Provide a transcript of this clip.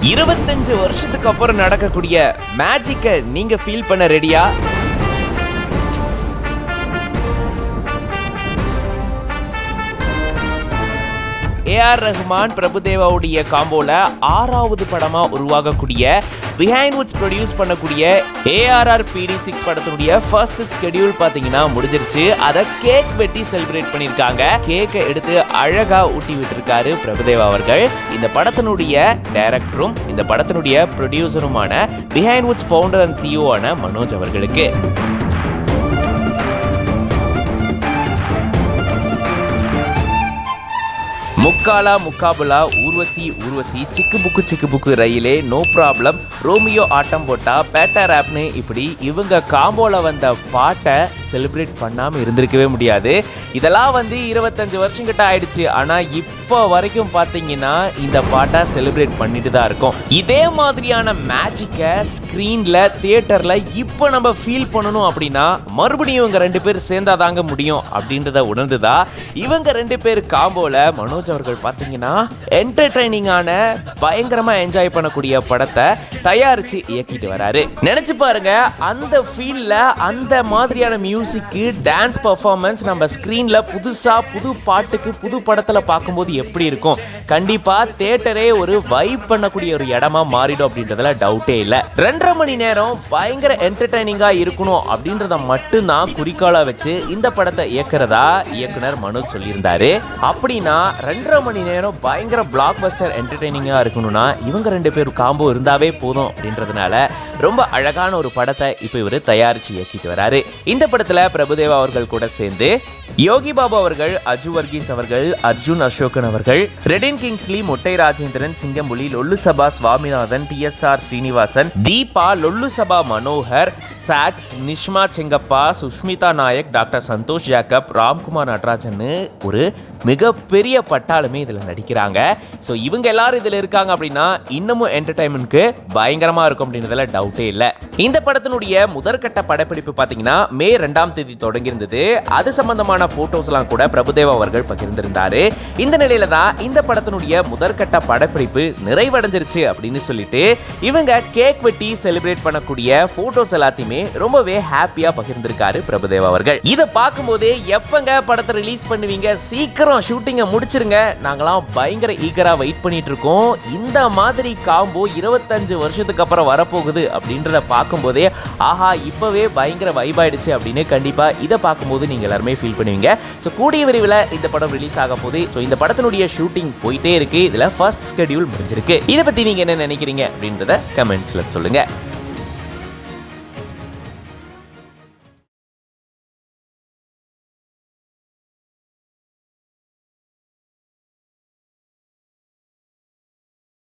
25 வருஷத்துக்கு அப்புறம் நடக்கக்கூடிய மேஜிக்கை நீங்க ஃபீல் பண்ண ரெடியா? ஏஆர் ரஹ்மான் பிரபுதேவாவுடைய காம்போல 6வது படமா உருவாகக்கூடிய பிஹைண்ட் வுட்ஸ் ப்ரொடியூஸ் பண்ணக்கூடிய ARR PD6 படத்தினுடைய ஃபர்ஸ்ட் ஸ்கெடியூல் பாத்தீங்கன்னா முடிஞ்சிருச்சு. அதை கேக் வெட்டி செலிப்ரேட் பண்ணிருக்காங்க. கேக்கை எடுத்து அழகா ஊட்டி விட்டுருக்காரு பிரபுதேவா அவர்கள். இந்த படத்தினுடைய டைரக்டரும் இந்த படத்தினுடைய ப்ரொடியூசருமான Behindwoods founder and CEO ஆன மனோஜ் அவர்களுக்கு Mukkala Mukkabula Urvashi Chikku Bukku Rayile no problem Romeo Aattam Potta Petta ராப்னு இப்படி இவங்க காம்போல வந்த பாட்டை செலிப்ரேட் பண்ணாம இருந்திருக்கவே முடியாது. இதெல்லாம் 25 வருஷம் கிட்ட ஆயிடுச்சு. ஆனா இப்போ வரைக்கும் பாத்தீங்கன்னா இந்த பாட்டை செலிப்ரேட் பண்ணிட்டு தான் இருக்கோம். இதே மாதிரியான மேஜிக்கை ஸ்கிரீன்ல தியேட்டர்ல இப்போ நம்ம ஃபீல் பண்ணணும் அப்படின்னா மறுபடியும் இவங்க 2 பேர் சேர்ந்தாதாங்க முடியும் அப்படின்றத உணர்ந்துதான் இவங்க 2 பேர் காம்போல மனோஜ் அவர்கள் பாத்தீங்கன்னா என்டர்டைனிங்கான பயங்கரமா என்ஜாய் பண்ணக்கூடிய படத்தை தயாரிச்சு இயக்கிட்டு வராரு. நினைச்சு பாருங்க, அந்த ஃபீல்ல அந்த மாதிரியான மியூசிக்கு டான்ஸ் பெர்ஃபார்மன்ஸ் நம்ம ஸ்கிரீன்ல புதுசா புது பாட்டுக்கு புது படத்துல பார்க்கும்போது எப்படி இருக்கும்? கண்டிப்பா தியேட்டரே ஒரு வைப் பண்ணக்கூடிய ஒரு இடமா மாறிடும் அப்படின்றதுல டவுட்டே இல்ல. 2.5 மணி நேரம் பயங்கர என்டர்டைனிங்கா இருக்கணும் அப்படின்றத மட்டும் தான் குறிக்கோளா வச்சு இந்த படத்தை இயக்குறதா இயக்குனர் மனோஜ் சொல்லியிருந்தாரு. அப்படின்னா 2.5 மணி நேரம் பயங்கர பிளாக் பஸ்டர் என்டர்டைனிங்கா இருக்கணும்னா இவங்க 2 பேரும் காம்போ இருந்தாவே போதும் அப்படின்றதுனால ரொம்ப அழகான ஒரு படத்தை இப்போ இவர் தயாரிச்சு இயக்கிட்டு வராரு. இந்த படத்துல பிரபுதேவா அவர்கள் கூட சேர்ந்து யோகி பாபு அவர்கள், அஜு வர்கீஸ் அவர்கள், அர்ஜுன் அசோகன் அவர்கள், ரெடின் கிங்ஸ்லி, மொட்டை ராஜேந்திரன், சிங்கம்புலி, லொல்லு சபா சுவாமிநாதன், TSR ஸ்ரீனிவாசன், தீபா, லொல்லு சபா மனோகர், சாக்ஸ், நிஷ்மா செங்கப்பா, சுஷ்மிதா நாயக், டாக்டர் சந்தோஷ் ஜாக்கப், ராம்குமார் நடராஜன் ஒரு மிகப்பெரிய பட்டாளமே இதுல நடிக்கிறாங்க. ஸோ இவங்க எல்லாரும் இதுல இருக்காங்க அப்படின்னா இன்னமும் என்டர்டைன்மெண்ட்க்கு பயங்கரமா இருக்கும் அப்படின்றதுல டவுட்டே இல்லை. இந்த படத்தினுடைய முதற்கட்ட படப்பிடிப்பு பார்த்தீங்கன்னா மே 2ஆம் தேதி தொடங்கி இருந்தது. அது சம்பந்தமான போட்டோஸ் எல்லாம் கூட பிரபுதேவா அவர்கள் பகிர்ந்திருந்தாரு. இந்த நிலையில தான் இந்த படத்தினுடைய முதற்கட்ட படப்பிடிப்பு நிறைவடைஞ்சிருச்சு அப்படின்னு சொல்லிட்டு இவங்க கேக் வெட்டி செலிப்ரேட் பண்ணக்கூடிய போட்டோஸ் எல்லாத்தையுமே ரொம்பவே ஹாப்பியா பகிர்ந்திருக்காரு பிரபுதேவா அவர்கள். இதை பார்க்கும்போதே எப்பங்க படத்தை ரிலீஸ் பண்ணுவீங்க, சீக்கிரம் ஷூட்டிங்கை முடிச்சிருங்க, நாங்களாம் பயங்கர ஈகரா வெயிட் பண்ணிட்டு இருக்கோம். இந்த மாதிரி காம்போ 25 வருஷத்துக்கு அப்புறம் வரப்போகுது அப்படின்றத பார்க்கும்போதே ஆஹா இப்பவே பயங்கர வைப் ஆயிடுச்சு அப்படின்னு கண்டிப்பா இதை பார்க்கும்போது நீங்க எல்லாருமே ஃபீல் பண்ணுவீங்க. ஸோ கூடிய விரைவில் இந்த படம் ரிலீஸ் ஆக போகுது. ஸோ இந்த படத்தினுடைய ஷூட்டிங் போயிட்டே இருக்கு. இதுல ஃபர்ஸ்ட் ஸ்கெடியூல் முடிஞ்சிருக்கு. இதை பத்தி நீங்க என்ன நினைக்கிறீங்க அப்படின்றத கமெண்ட்ஸ்ல சொல்லுங்க.